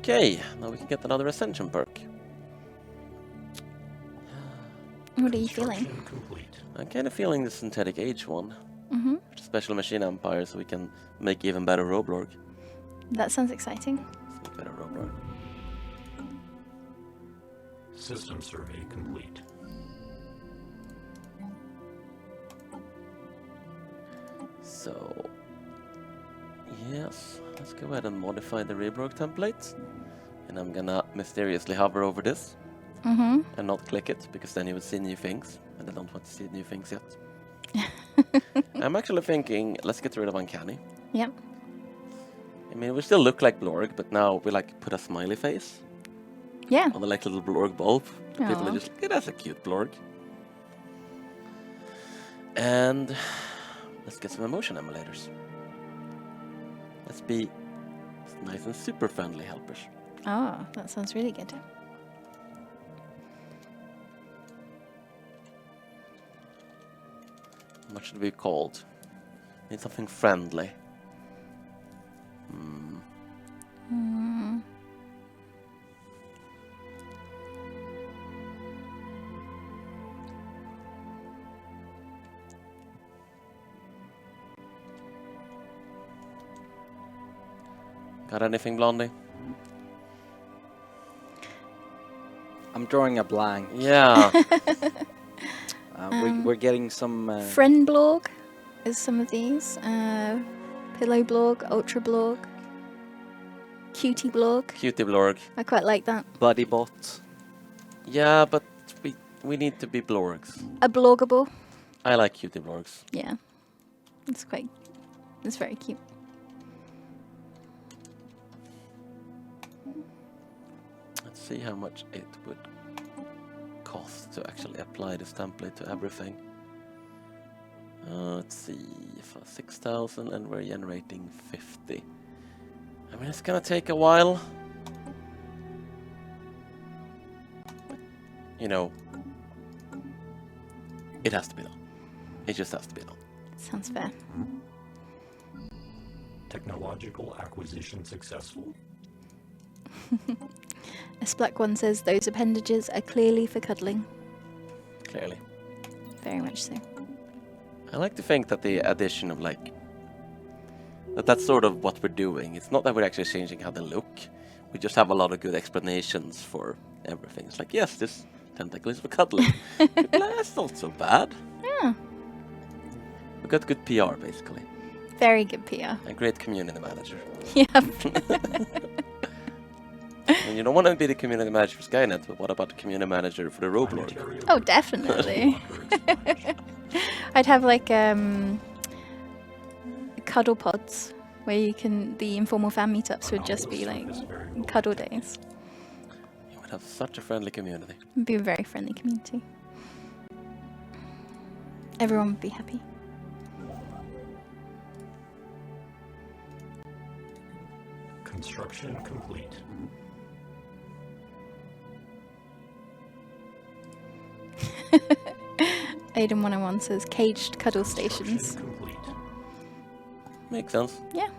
Okay, now we can get another ascension perk. What are you feeling? Complete. I'm kind of feeling the synthetic age one. Mm-hmm. Special machine empire, so we can make even better RoBLorg. That sounds exciting. Let's make better RoBLorg. System survey complete. So, yes, let's go ahead and modify the RoBLorg template. And I'm gonna mysteriously hover over this Mm-hmm. and not click it, because then you would see new things, and I don't want to see new things yet. I'm actually thinking, let's get rid of Uncanny. Yep. I mean, we still look like Blorg, but now we like put a smiley face Yeah. on the like little Blorg bulb. People Aw. are just like, hey, that's a cute Blorg. And let's get some emotion emulators. Let's be nice and super friendly helpers. Oh, that sounds really good. What should we be called? Need something friendly. Mm. Got anything, Blondie? I'm drawing a blank. Yeah. We're getting some... Friend Blorg is some of these. Pillow Blorg, Ultra Blorg, Cutie Blorg. Cutie Blorg. I quite like that. buddy bot. Yeah, but we need to be Blorgs. A Blorgable. I like cutie Blorgs. Yeah. It's very cute. Let's see how much it would cost to actually apply this template to everything. Let's see, for 6,000 and we're generating 50. I mean, it's gonna take a while. You know, it has to be done. It just has to be done. Sounds fair. Technological acquisition successful. A Splack one says those appendages are clearly for cuddling. Clearly. Very much so. I like to think that the addition of like that's sort of what we're doing. It's not that we're actually changing how they look. We just have a lot of good explanations for everything. It's like, yes, this tentacle is for cuddling. That's not so bad. Yeah. We got good PR basically. Very good PR. A great community manager. Yeah. And you don't want to be the community manager for Skynet, but what about the community manager for the RoBLorg? Oh, definitely. I'd have like cuddle pods where you can, the informal fan meetups would just be like cuddle days. You would have such a friendly community. It'd be a very friendly community. Everyone would be happy. Construction complete. Aiden 101 says caged cuddle Construction stations. complete. Makes sense. Yeah.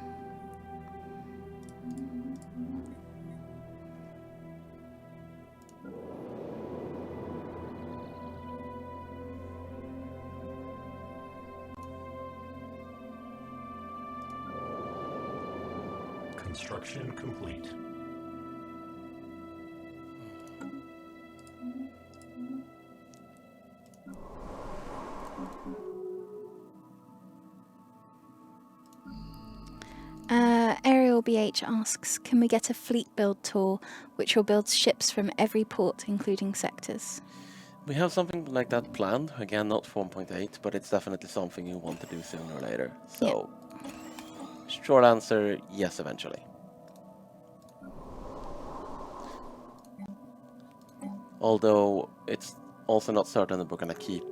Construction complete. Ariel BH asks, can we get a fleet build tour which will build ships from every port, including sectors? We have something like that planned. Again, not 1.8, but it's definitely something you want to do sooner or later. So, short answer, yes, eventually. Although, it's also not certain that we're going to keep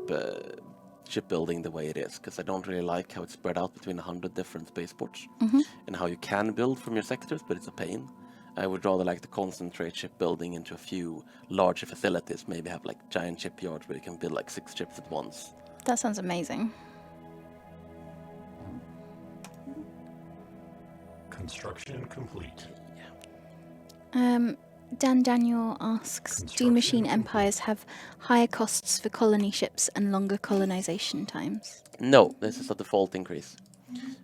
shipbuilding the way it is, because I don't really like how it's spread out between 100 different spaceports, and how you can build from your sectors, but it's a pain. I would rather like to concentrate shipbuilding into a few larger facilities, maybe have like giant shipyards where you can build like 6 ships at once. That sounds amazing. Construction complete. Dan Daniel asks, do machine empires have higher costs for colony ships and longer colonization times? No, this is a default increase.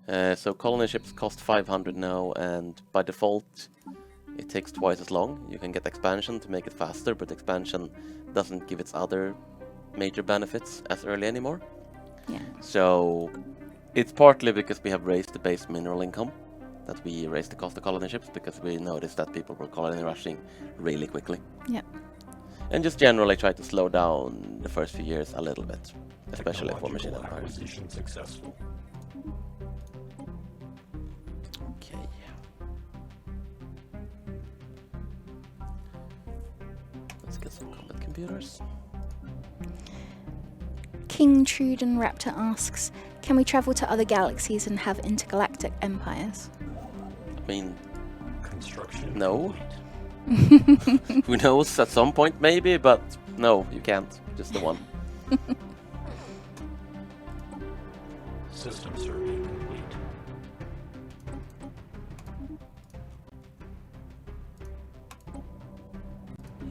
So colony ships cost 500 now, and by default it takes twice as long. You can get expansion to make it faster, but expansion doesn't give its other major benefits as early anymore. Yeah. So it's partly because we have raised the base mineral income that we raised the cost of colony ships, because we noticed that people were colony rushing really quickly. Yeah. And just generally try to slow down the first few years a little bit, especially for machine Technological empires. acquisition successful. Okay. Let's get some combat computers. King Truden Raptor asks, can we travel to other galaxies and have intergalactic empires? I mean, Construction No. complete. who knows, at some point maybe, but no, you can't. Just the one. System survey complete.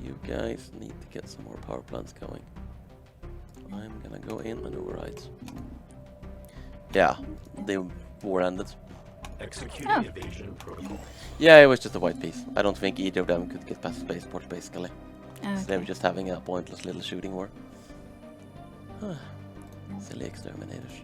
You guys need to get some more power plants going. I'm gonna go in and override. Yeah, the war ended. Executing Oh. evasion protocol. Yeah, it was just a white piece. I don't think either of them could get past spaceport, basically. Oh, So they were okay. just having a pointless little shooting war. Silly exterminators.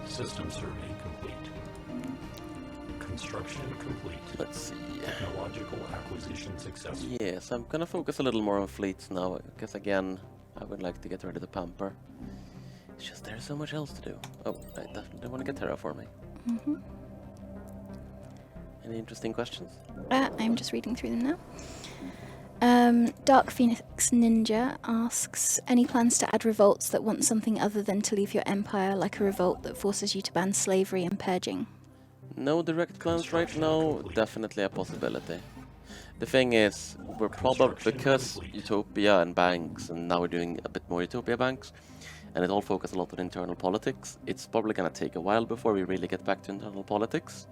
System survey complete. Construction complete. Let's see. Technological acquisition successful. Yes, I'm gonna focus a little more on fleets now, because again, I would like to get rid of the pamper. It's just there's so much else to do. Oh, I definitely want to get terraforming. Mhm. Any interesting questions? I'm just reading through them now. Dark Phoenix Ninja asks, any plans to add revolts that want something other than to leave your empire, like a revolt that forces you to ban slavery and purging? No direct plans right now, definitely a possibility. The thing is, we're probably, because Utopia and banks, and now we're doing a bit more Utopia banks, and it all focuses a lot on internal politics, it's probably going to take a while before we really get back to internal politics.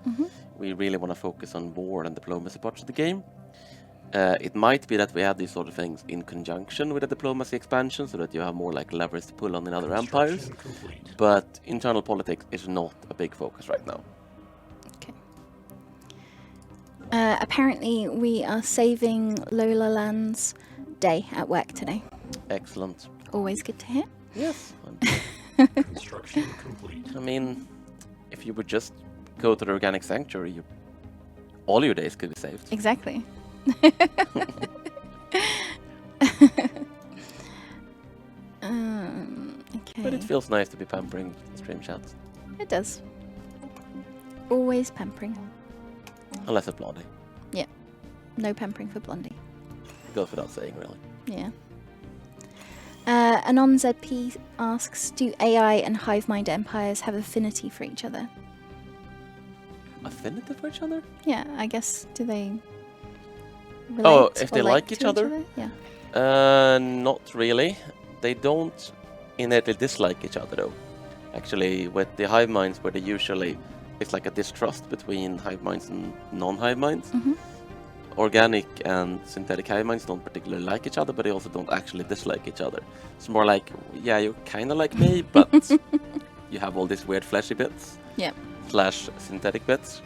We really want to focus on war and diplomacy parts of the game. It might be that we add these sort of things in conjunction with the diplomacy expansion, so that you have more like levers to pull on in other empires. Construction complete. But internal politics is not a big focus right now. Okay. Apparently, we are saving Lola Land's day at work today. Excellent. Always good to hear. Yes. Construction complete. I mean, if you would just go to the organic sanctuary, all your days could be saved. Exactly. Okay. But it feels nice to be pampering stream chats. It does. Always pampering. Unless it's Blondie. No pampering for Blondie. It goes without saying, really. Yeah. Anon ZP asks, do AI and hive mind empires have affinity for each other? Affinity for each other? Yeah, I guess, do they relate Oh, if or they like to each other? Yeah. Not really. They don't innately dislike each other, though. Actually, with the hive minds, where they usually, it's like a distrust between hive minds and non-hive minds. Mhm. Organic and synthetic hive minds don't particularly like each other, but they also don't actually dislike each other. It's more like, yeah, you're kind of like me, but you have all these weird fleshy bits. Yep. / synthetic bits.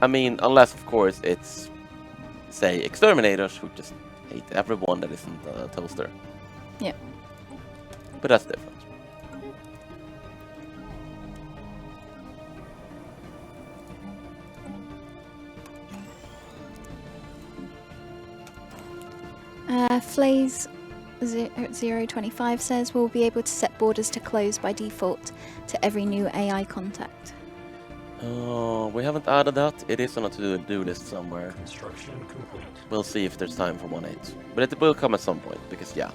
I mean, unless, of course, it's, say, exterminators who just hate everyone that isn't a toaster. Yep. But that's different. 025 says we'll be able to set borders to close by default to every new AI contact. We haven't added that. It is on a to-do list somewhere. Construction complete. We'll see if there's time for 1.8. But it will come at some point, because yeah,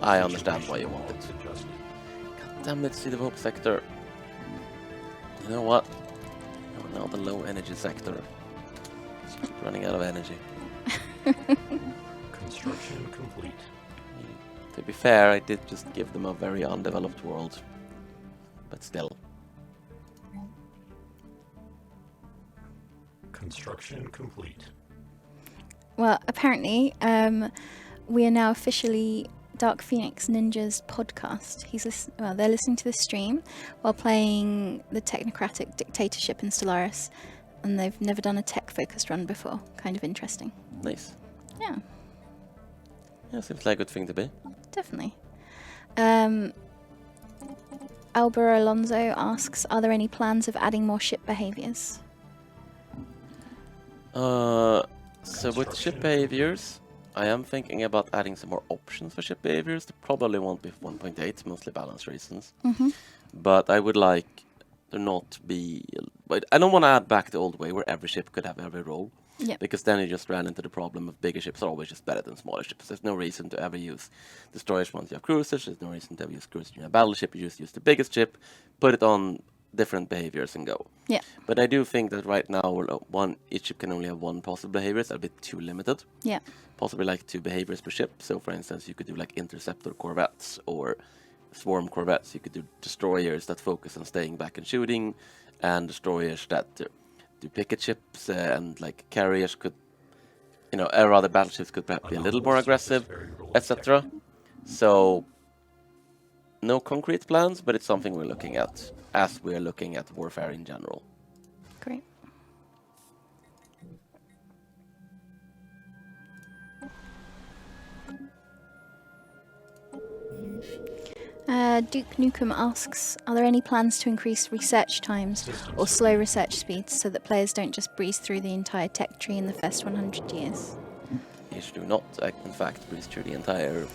I understand why you want it. Adjusted. God damn it, see the hope sector. You know what? Oh, now the low energy sector. It's just running out of energy. Construction complete. To be fair, I did just give them a very undeveloped world. But still. Construction complete. Well, apparently, we are now officially Dark Phoenix Ninja's podcast. They're listening to the stream while playing the technocratic dictatorship in Stellaris, and they've never done a tech-focused run before. Kind of interesting. Nice. Yeah, Yeah, seems like a good thing to be. definitely. Albert Alonso asks, are there any plans of adding more ship behaviors? So with ship behaviors, I am thinking about adding some more options for ship behaviors. They probably won't be 1.8, mostly balance reasons. But I would like there not be... But I don't want to add back the old way where every ship could have every role. Yep. Because then you just ran into the problem of bigger ships are always just better than smaller ships. There's no reason to ever use destroyers once you have cruisers. There's no reason to ever use cruisers when you have battleship. You just use the biggest ship, put it on different behaviors and go. Yeah. But I do think that right now each ship can only have one possible behavior. It's a bit too limited. Yeah. Possibly like 2 behaviors per ship. So for instance, you could do like interceptor corvettes or swarm corvettes. You could do destroyers that focus on staying back and shooting, and destroyers that do picket ships, and like carriers could, or other battleships could perhaps be a little more aggressive, etc. So no concrete plans, but it's something we're looking at as we're looking at warfare in general. Great. Duke Nukem asks, are there any plans to increase research times or slow research speeds so that players don't just breeze through the entire tech tree in the first 100 years? You should do not, in fact, breeze through the entire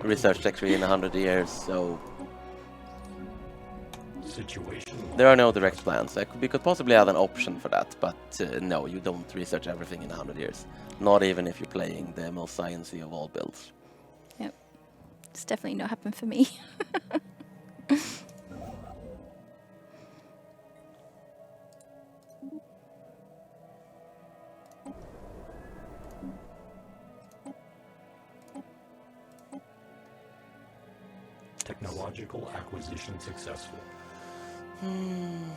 research tech tree in 100 years, so Situation. there are no direct plans. We could possibly add an option for that, but no, you don't research everything in 100 years. Not even if you're playing the most sciencey of all builds. Yep. It's definitely not happened for me. Technological acquisition successful. I'm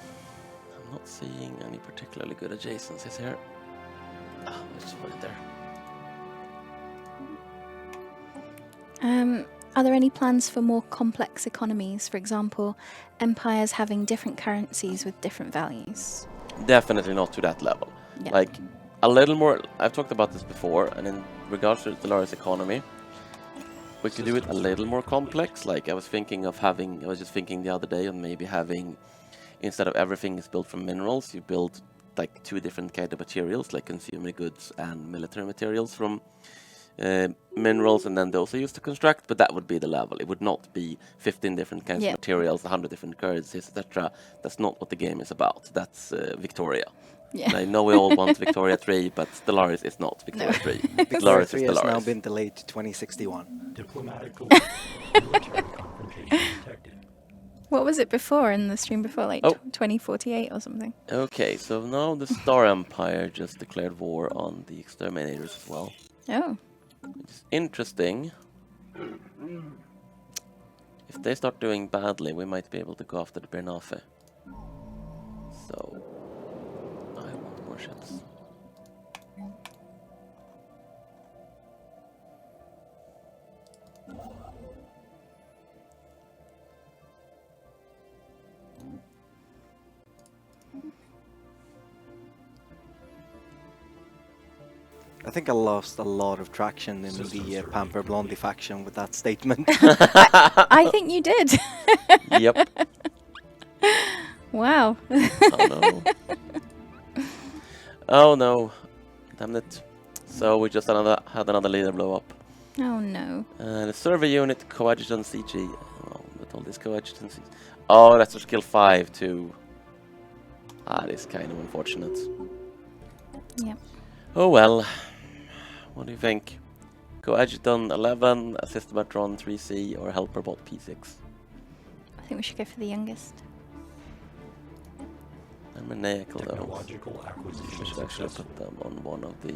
not seeing any particularly good adjacencies here. Let's just put it there. Are there any plans for more complex economies? For example, empires having different currencies with different values? Definitely not to that level. Yeah. Like, a little more... I've talked about this before, and in regards to the Stellaris economy, we could do it a little more complex. Like, I was just thinking the other day on maybe having, instead of everything is built from minerals, you build like 2 different kind of materials, like consumer goods and military materials from minerals, and then those are used to construct, but that would be the level. It would not be 15 different kinds of materials, 100 different currencies, etc. That's not what the game is about. That's Victoria. Yeah. I know we all want Victoria 3, but Stellaris is not Victoria 3. Victoria Stellaris 3 is has now Stellaris. been delayed to 2061. Diplomatical military confrontation detected. What was it before in the stream before, like 2048 or something? Okay, so now the Star Empire just declared war on the exterminators as well. Oh. It's interesting. If they start doing badly, we might be able to go after the Bernafe. So, I want more ships. I think I lost a lot of traction in the Pamper Blondie faction with that statement. I think you did. Yep. Wow. Oh no. Oh no. Damn it. So we just had another leader blow up. Oh no. The survey unit, coadjutant CG. Well, with all these coadjutancies. Oh, that's a skill 5 too. That is kind of unfortunate. Yep. Oh well. What do you think? Coadjutant 11, assist matron 3C, or helper bot P6? I think we should go for the youngest. And maniacal though. Technological acquisition We should actually successful. put them on one of the...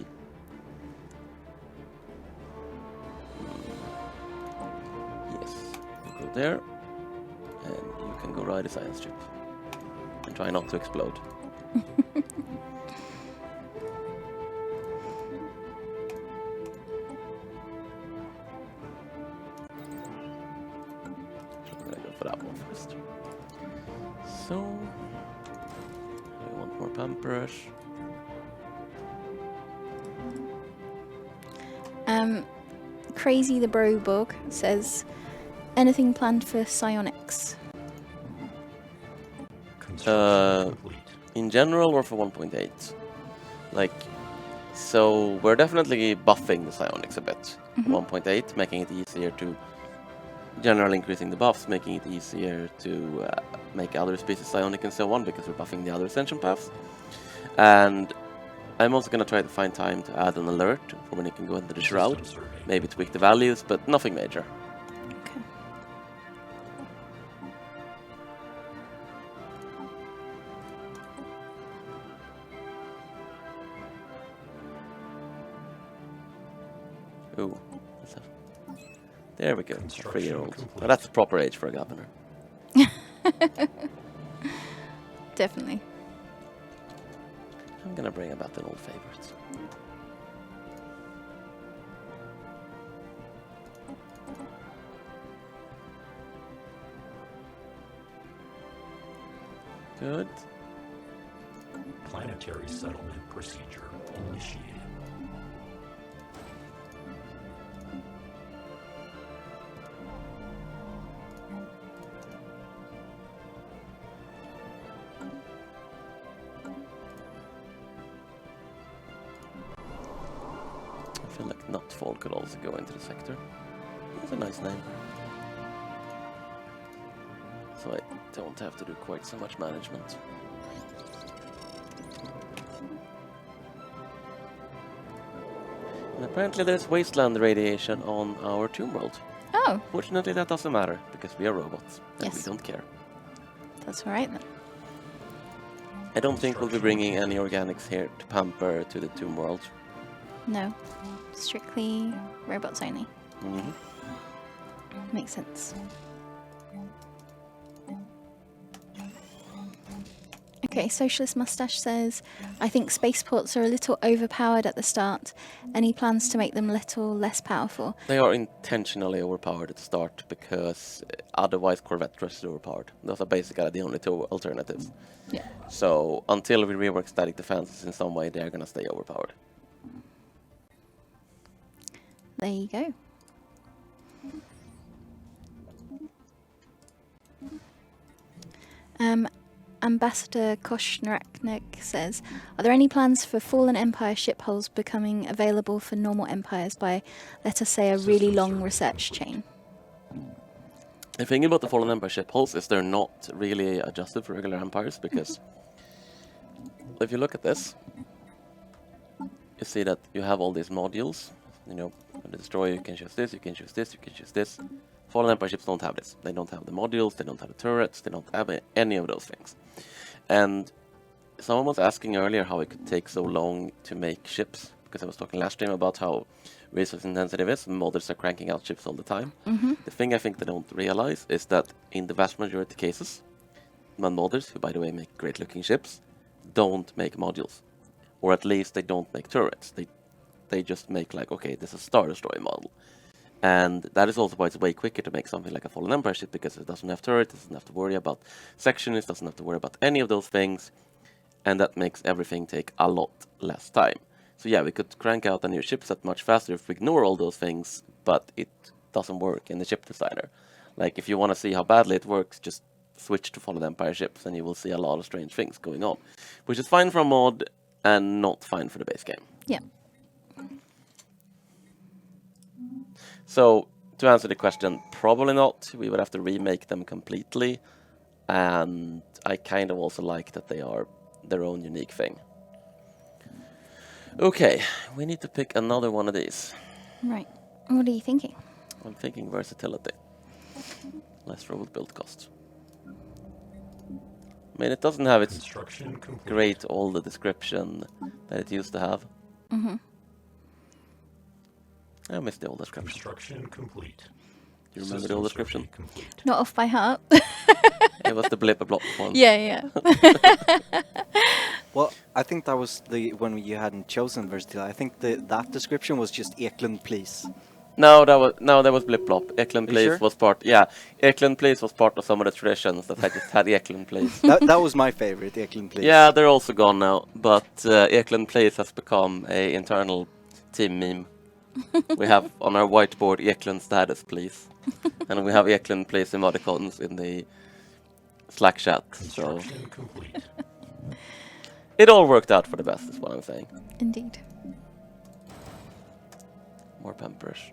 Yes, you go there, and you can go ride a science ship. And try not to explode. I'm gonna go for that one first. So, we want more pampers. Crazy the RoBLorg says, anything planned for psionics? Construction complete. In general or for 1.8? Like, so we're definitely buffing the psionics a bit. 1.8, making it easier to generally increasing the buffs, making it easier to make other species psionic and so on, because we're buffing the other ascension paths. And I'm also going to try to find time to add an alert for when you can go into the shroud. System survey. Maybe tweak the values, but nothing major. Okay. Ooh, what's that? There we go, a Construction 3-year-old. complete. Now that's the proper age for a governor. Definitely. I'm gonna bring about an old favorite. Good. Planetary settlement procedure initiated. I feel like Nutfall could also go into the sector. That's a nice name. So I don't have to do quite so much management. And apparently there's wasteland radiation on our tomb world. Oh, Fortunately that doesn't matter, because we are robots, and we Yes. don't care. that's all right then. I don't think we'll be bringing any organics here to pamper to the tomb world. No. Strictly robots only. Mhm. Makes sense. Okay, Socialist Mustache says, I think spaceports are a little overpowered at the start. Any plans to make them a little less powerful? They are intentionally overpowered at the start, because otherwise Corvette is overpowered. Those are basically the only two alternatives. Yeah. So until we rework static defenses in some way, they're gonna stay overpowered. There you go. Ambassador Koshnaraknik says, are there any plans for Fallen Empire ship hulls becoming available for normal empires by, let us say, a really System long survey research complete. chain? The thing about the Fallen Empire ship hulls is they're not really adjusted for regular empires, because if you look at this, you see that you have all these modules. You know, on the destroyer you can choose this, you can choose this, you can choose this. Fallen Empire ships don't have this. They don't have the modules, they don't have the turrets, they don't have any of those things. And someone was asking earlier how it could take so long to make ships, because I was talking last time about how resource intensive it is, and modders are cranking out ships all the time. The thing I think they don't realize is that in the vast majority of cases, modders, who by the way make great looking ships, don't make modules. Or at least they don't make turrets. They just make like, okay, this is a Star Destroyer model. And that is also why it's way quicker to make something like a Fallen Empire ship, because it doesn't have turrets, it doesn't have to worry about sections, it doesn't have to worry about any of those things, and that makes everything take a lot less time. So yeah, we could crank out a new ship set much faster if we ignore all those things, but it doesn't work in the ship designer. Like, if you want to see how badly it works, just switch to Fallen Empire ships and you will see a lot of strange things going on. Which is fine for a mod, and not fine for the base game. Yeah. So to answer the question, probably not. We would have to remake them completely, and I kind of also like that they are their own unique thing. Okay, we need to pick another one of these. Right. What are you thinking? I'm thinking versatility. Less robot build cost. I mean, it doesn't have its Construction complete. great older description that it used to have. Mm-hmm. I miss the old description. Construction complete. Do you remember the old System description? survey complete. Not off by heart. It was the blip a blop one. Yeah. Well, I think that was the when you hadn't chosen versatility. I think that description was just Eklund, please. No, that was blip blop. Eklund You Place sure? was part. Yeah, Eklund Place was part of some of the traditions that had just had Eklund Place. That was my favorite, Eklund, please. Yeah, they're also gone now, but Eklund Place has become a internal team meme. We have on our whiteboard Eklund status, please, and we have Eklund Place emoticons in the Slack chat. So Construction complete. it all worked out for the best, is what I'm saying. Indeed. More pamperish.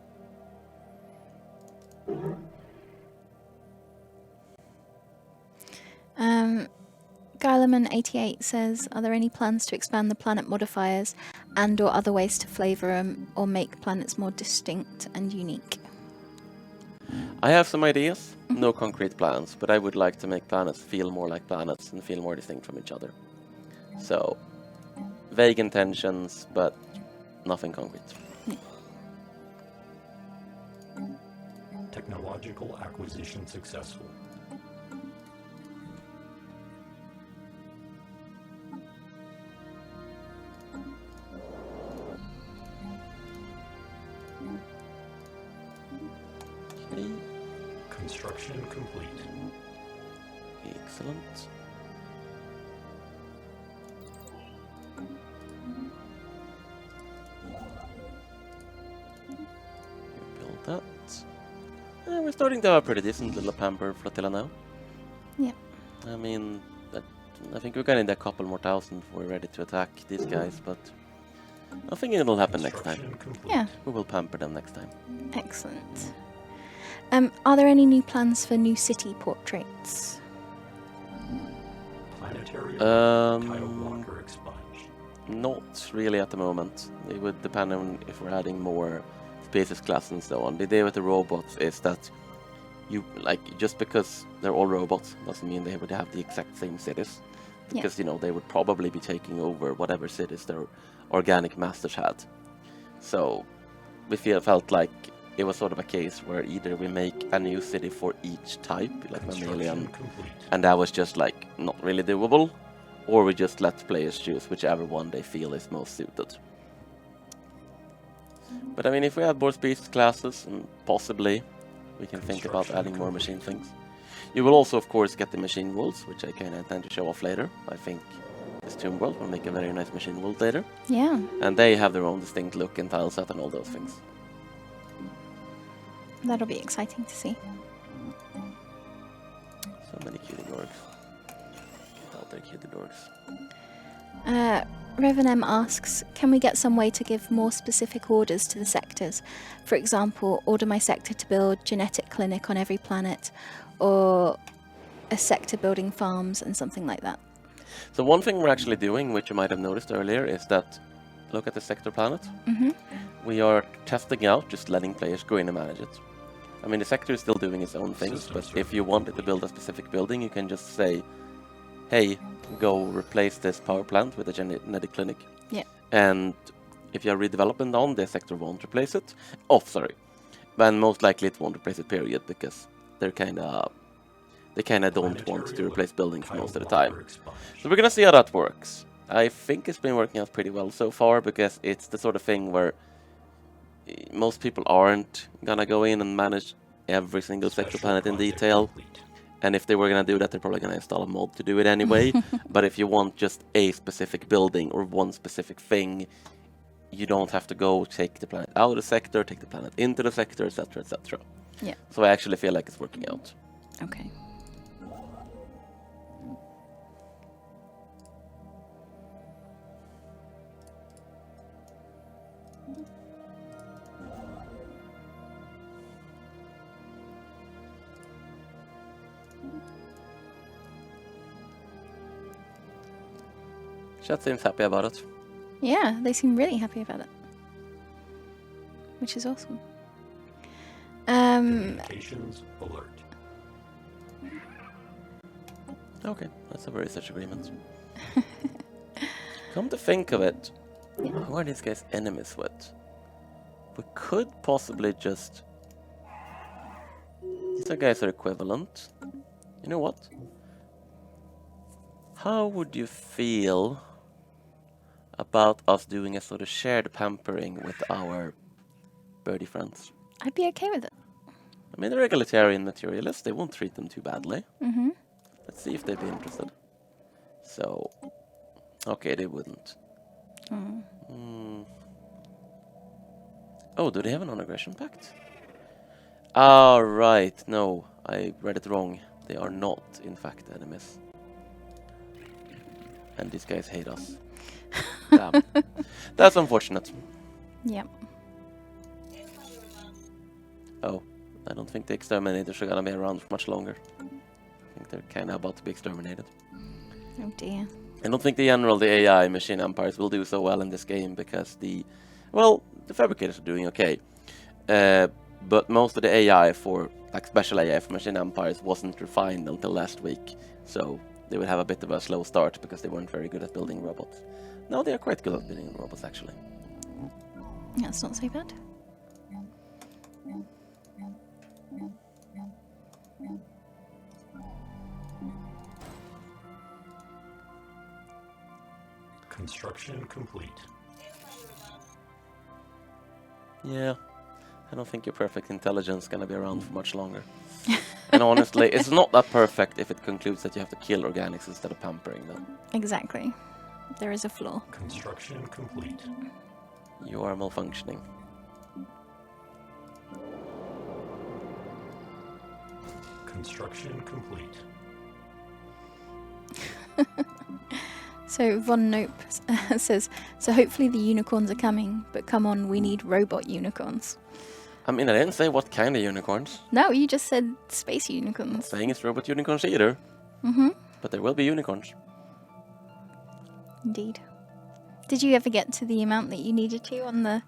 Guyleman88 says, are there any plans to expand the planet modifiers and or other ways to flavour them or make planets more distinct and unique? I have some ideas, no concrete plans, but I would like to make planets feel more like planets and feel more distinct from each other. So, vague intentions, but nothing concrete. Technological acquisition successful. Okay, Construction complete. excellent. You build that. We're starting to have a pretty decent little pamper flotilla now. Yeah. I mean, I think we're gonna need a couple more thousand before we're ready to attack these guys, but I think it'll happen next time. Construction complete. Yeah. We will pamper them next time. Excellent. Are there any new plans for new city portraits? Planetary Um, tile blocker expunged. Not really at the moment. It would depend on if we're adding more species class and so on. The idea with the robots is that you just because they're all robots doesn't mean they would have the exact same cities. Because they would probably be taking over whatever cities their organic masters had. So we felt like it was sort of a case where either we make a new city for each type, like Construction mammalian, complete. and that was just like not really doable, or we just let players choose whichever one they feel is most suited. But I mean, if we add more species classes, and possibly we can think about adding more machine things. You will also, of course, get the machine worlds, which I kind of intend to show off later. I think this tomb world will make a very nice machine world later, Yeah. and they have their own distinct look and tile set and all those things. That'll be exciting to see. So many cutie dorks. Get out there, cutie dorks. Revenem asks, can we get some way to give more specific orders to the sectors? For example, order my sector to build genetic clinic on every planet, or a sector building farms and something like that. So one thing we're actually doing, which you might have noticed earlier, is that look at the sector planet. Mm-hmm. We are testing out just letting players go in and manage it. I mean, the sector is still doing its own things, System but survey if you wanted to build a specific building, you can just say, hey, go replace this power plant with a genetic clinic. Yeah. And if you have redevelopment on, the sector won't replace it. Oh, sorry. Then most likely it won't replace it, period, because they kind of don't want to replace buildings most of the time. So we're gonna see how that works. I think it's been working out pretty well so far, because it's the sort of thing where most people aren't gonna go in and manage every single sector planet in detail. And if they were gonna do that, they're probably gonna install a mod to do it anyway. But if you want just a specific building or one specific thing, you don't have to go take the planet out of the sector, take the planet into the sector, etc., etc. Yeah. So I actually feel like it's working out. Okay. Chat seems happy about it. Yeah, they seem really happy about it, which is awesome. Communications alert. Okay, that's a research agreement. Come to think of it, who are these guys enemies with? We could possibly just... These guys are equivalent. You know what? How would you feel about us doing a sort of shared pampering with our birdie friends? I'd be okay with it. I mean, they're egalitarian materialists. They won't treat them too badly. Mm-hmm. Let's see if they'd be interested. So, okay, they wouldn't. Oh, do they have a non-aggression pact? Ah, right. No, I read it wrong. They are not, in fact, enemies. And these guys hate us. Damn. That's unfortunate. Yeah. Oh, I don't think the exterminators are gonna be around for much longer. I think they're kinda about to be exterminated. Oh dear. I don't think the AI machine empires will do so well in this game because the fabricators are doing okay. But most of the AI for, like special AI for machine empires wasn't refined until last week. So they would have a bit of a slow start because they weren't very good at building robots. Now they are quite good at building robots actually. That's not so bad. Construction complete. Yeah, I don't think your perfect intelligence is gonna be around for much longer. And honestly, it's not that perfect if it concludes that you have to kill organics instead of pampering them. Exactly. There is a flaw. Construction complete. You are malfunctioning. Construction complete. So Von Nope says, so hopefully the unicorns are coming, but come on, we need robot unicorns. I mean, I didn't say what kind of unicorns. No, you just said space unicorns. Saying it's robot unicorns either. Mm-hmm. But there will be unicorns. Indeed. Did you ever get to the amount that you needed to on the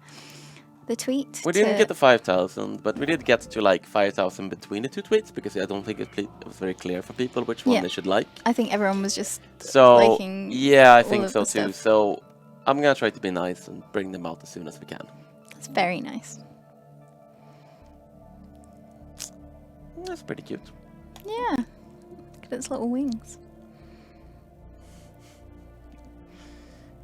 tweet? We didn't get to 5,000, but we did get to like 5,000 between the two tweets because I don't think it was very clear for people which one they should like. I think everyone was just liking yeah, I think all of so the too. stuff. So I'm gonna try to be nice and bring them out as soon as we can. It's very nice. That's pretty cute. Yeah. Look at its little wings.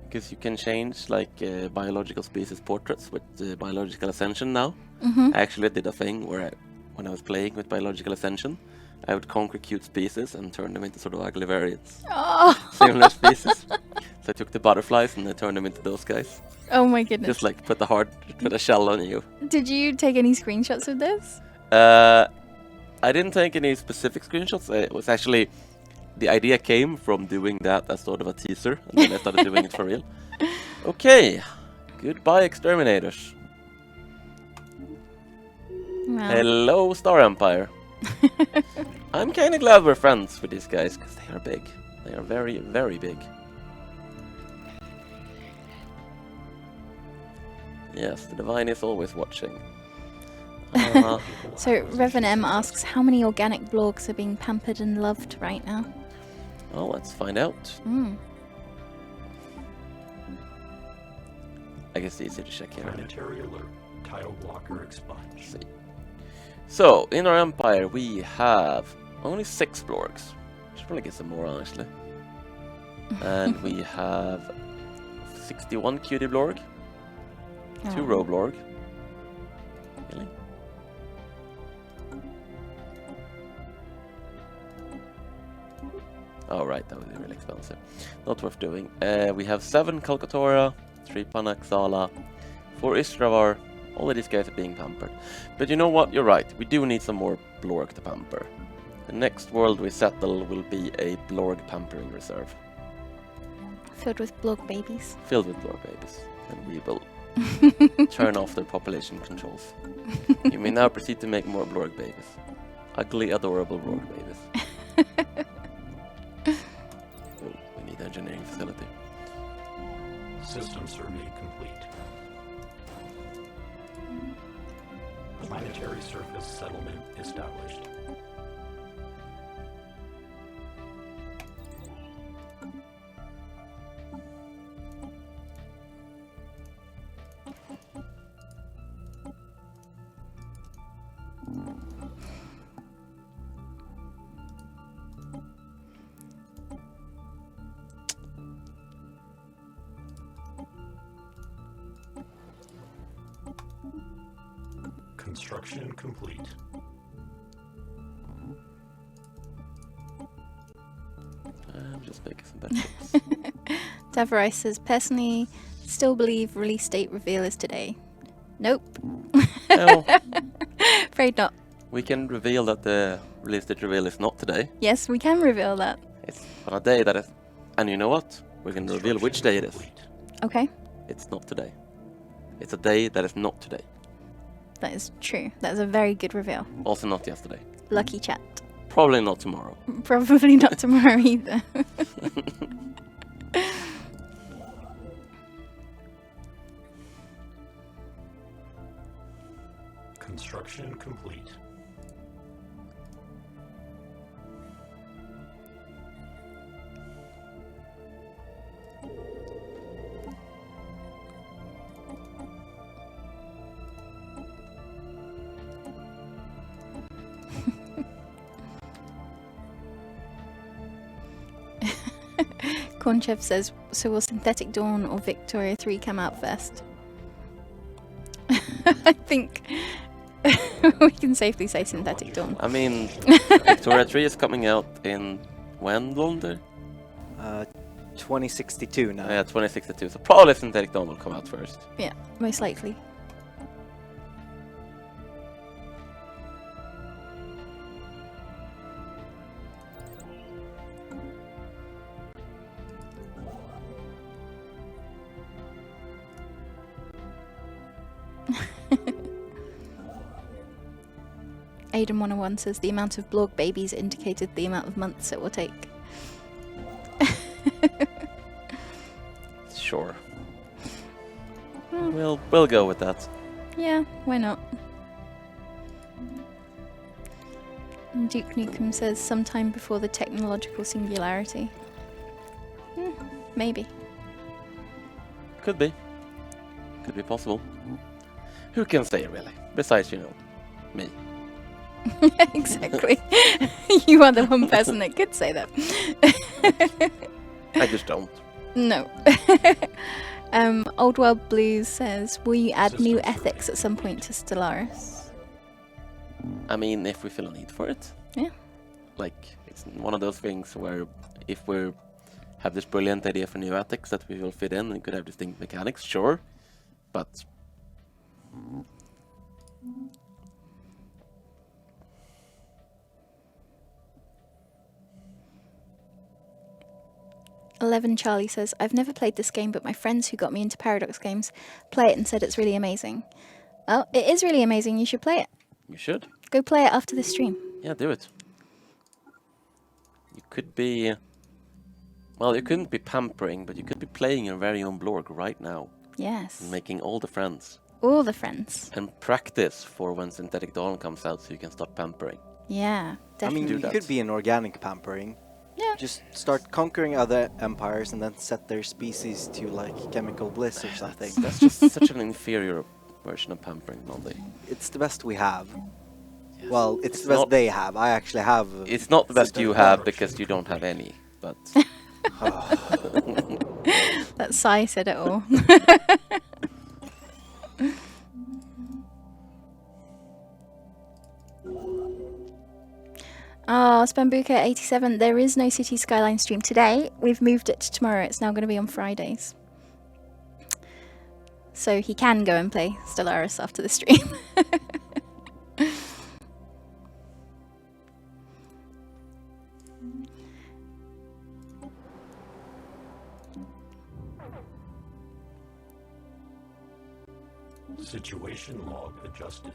Because you can change like biological species portraits with biological ascension now. Mm-hmm. I actually did a thing where when I was playing with biological ascension, I would conquer cute species and turn them into sort of ugly variants. Oh. Similar species. So I took the butterflies and I turned them into those guys. Oh my goodness. Just like put a shell on you. Did you take any screenshots of this? I didn't take any specific screenshots. It was actually... The idea came from doing that as sort of a teaser, and then I started doing it for real. Okay, goodbye exterminators. Wow. Hello Star Empire. I'm kind of glad we're friends with these guys, because they are big. They are very, very big. Yes, the Divine is always watching. So Revan M asks, how many organic Blorgs are being pampered and loved right now? Well, let's find out. I guess it's easy to check here. Planetary alert. Tile blocker expunged. See. So, in our empire, we have only 6 Blorgs. Should probably get some more, honestly. And we have 61 cutie Blorg, 2 RoBLorg. Really? Oh, right, that would be really expensive. Not worth doing. We have 7 Kalkatora, 3 Panaxala, 4 Istravar. All of these guys are being pampered. But you know what? You're right. We do need some more Blorg to pamper. The next world we settle will be a Blorg pampering reserve. Filled with Blorg babies. Filled with Blorg babies. And we will turn off their population controls. You may now proceed to make more Blorg babies. Ugly, adorable Blorg babies. Oh, we need engineering facility. System survey complete. Planetary surface settlement established. Construction complete. I'm just making some better Tavaris says, personally, still believe release date reveal is today. Nope. No, Afraid not. we can reveal that the release date reveal is not today. Yes, we can reveal that. It's on a day that is... And you know what? We can reveal which day it is. Complete. Okay, It's not today. It's a day that is not today. that is true. That is a very good reveal. Also not yesterday. Lucky chat. Probably not tomorrow. Probably not tomorrow either. Construction complete. Cornchev says, so will Synthetic Dawn or Victoria 3 come out first? I think we can safely say Synthetic Dawn. I mean, Victoria 3 is coming out in... When, Blonder? 2062 now. Yeah, 2062. So probably Synthetic Dawn will come out first. Yeah, most likely. Aiden 101 says the amount of Blorg babies indicated the amount of months it will take. Sure. We'll go with that. Yeah, why not? And Duke Nukem says sometime before the technological singularity. Maybe. Could be. Could be possible. Who can say really? Besides, you know, me. Exactly. You are the one person that could say that. I just don't. No. Old World Blues says, will you add new ethics at some point to Stellaris? I mean, if we feel a need for it. Yeah. Like, it's one of those things where if we have this brilliant idea for new ethics that we will fit in and could have distinct mechanics, sure. But... Charlie says, I've never played this game, but my friends who got me into Paradox games play it and said it's really amazing. Well, it is really amazing. You should play it. You should. Go play it after the stream. Yeah, do it. You could be... Well, you couldn't be pampering, but you could be playing your very own Blorg right now. Yes. And making all the friends. All the friends. And practice for when Synthetic Dawn comes out so you can start pampering. Yeah, I definitely. mean, do you that. could be an organic pampering. Yeah. Just start conquering other empires and then set their species to like chemical bliss or something. That's just such an inferior version of pampering, Monday. It's the best we have. Yes. Well, it's the best not- they have. I actually have. It's not the best Synthetic you Dawn. have because you don't have any, but... That sigh said it all. Oh, Spambuka87, there is no City Skyline stream today. We've moved it to tomorrow. It's now going to be on Fridays. So he can go and play Stellaris after the stream. Situation log adjusted.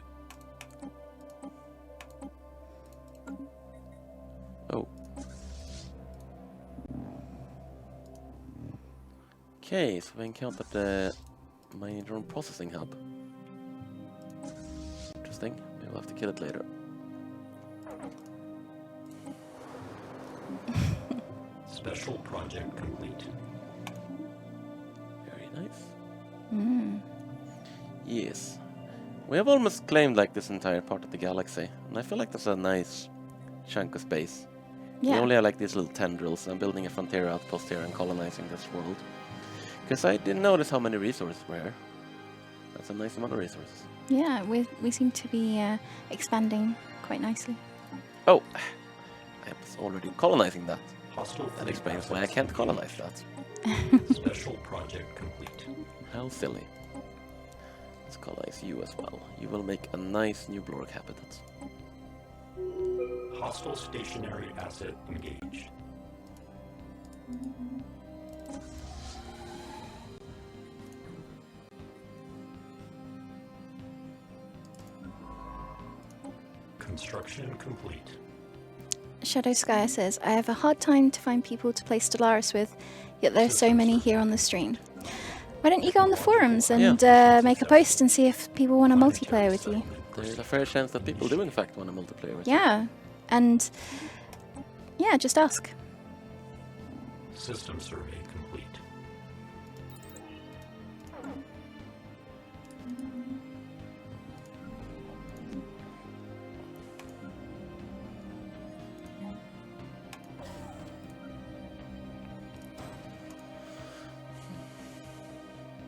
Oh. Okay, so we encountered the mining drone processing hub. Interesting. We'll have to kill it later. Special project complete. Very nice. Mm. Yes. We have almost claimed like this entire part of the galaxy, and I feel like that's a nice chunk of space. We Yeah. only have like these little tendrils. I'm building a frontier outpost here and colonizing this world. Because I didn't notice how many resources were here. That's a nice amount of resources. Yeah, we seem to be expanding quite nicely. Oh! I was already colonizing that. Hostile That fleet explains why I assets can't colonize engaged. that. Special project complete. How silly. Let's colonize you as well. You will make a nice new Blorg habitat. Hostile stationary asset engaged. Construction complete. Shadow Sky says, I have a hard time to find people to play Stellaris with, yet there are so many here on the stream. Why don't you go on the forums and make a post and see if people want to multiplayer with you? There's a fair chance that people do in fact want to multiplayer with you. Yeah, and yeah, just ask. System survey complete.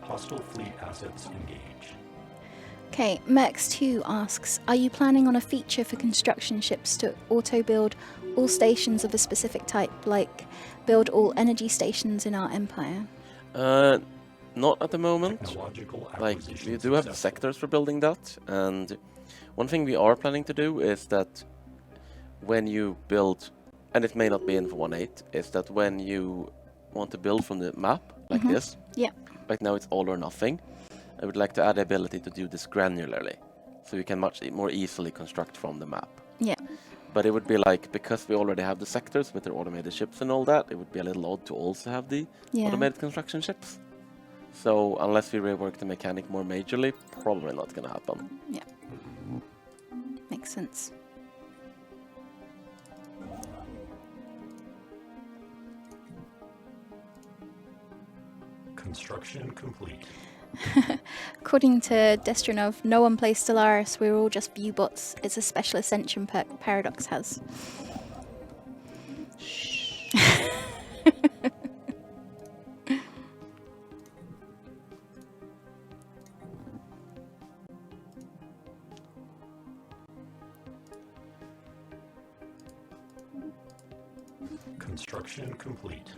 Hostile fleet assets engaged. Okay, Merx2 asks, are you planning on a feature for construction ships to auto-build all stations of a specific type, like build all energy stations in our empire? Not at the moment. Technological Like, acquisition we do have the successful. sectors for building that, and one thing we are planning to do is that when you build, and it may not be in for 1.8, is that when you want to build from the map, like this, Yeah. right now it's all or nothing, I would like to add the ability to do this granularly, so you can much more easily construct from the map. Yeah. But it would be like, because we already have the sectors with their automated ships and all that, it would be a little odd to also have the Yeah. automated construction ships. So unless we rework the mechanic more majorly, probably not gonna happen. Makes sense. Construction complete. According to Destronov, no one plays Stellaris, we're all just view bots. It's a special ascension perk Paradox has. Construction complete.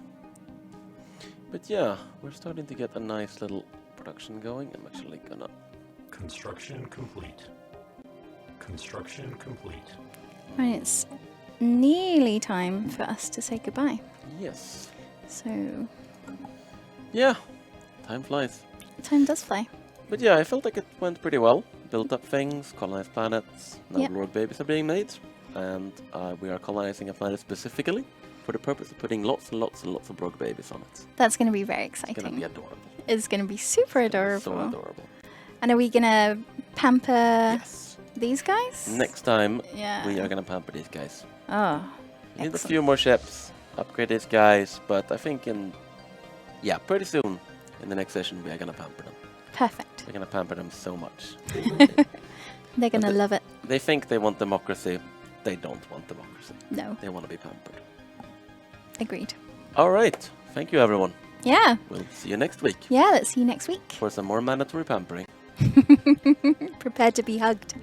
But yeah, we're starting to get a nice little production going. I'm actually gonna... Construction complete. Construction complete. Right, it's nearly time for us to say goodbye. Yes. So, Yeah, time flies. time does fly. But yeah, I felt like it went pretty well. Built up things, colonized planets, now Yep. Blorg babies are being made. And we are colonizing a planet specifically for the purpose of putting lots and lots and lots of Blorg babies on it. That's going to be very It's gonna exciting. be adorable. It's going to be super adorable. So adorable. And are we going to pamper Yes. these guys? Next time, Yeah. we are gonna pamper these guys. Oh, We need a excellent. few more ships, upgrade these guys, but I think pretty soon in the next session we are gonna pamper them. Perfect. We're gonna pamper them so much. They're going to the- love it. They think they want democracy. They don't want democracy. No, They want to be pampered. agreed. All right. Thank you, everyone. Yeah. We'll see you next week Yeah, let's see you next week. for some more mandatory pampering. Prepared to be hugged.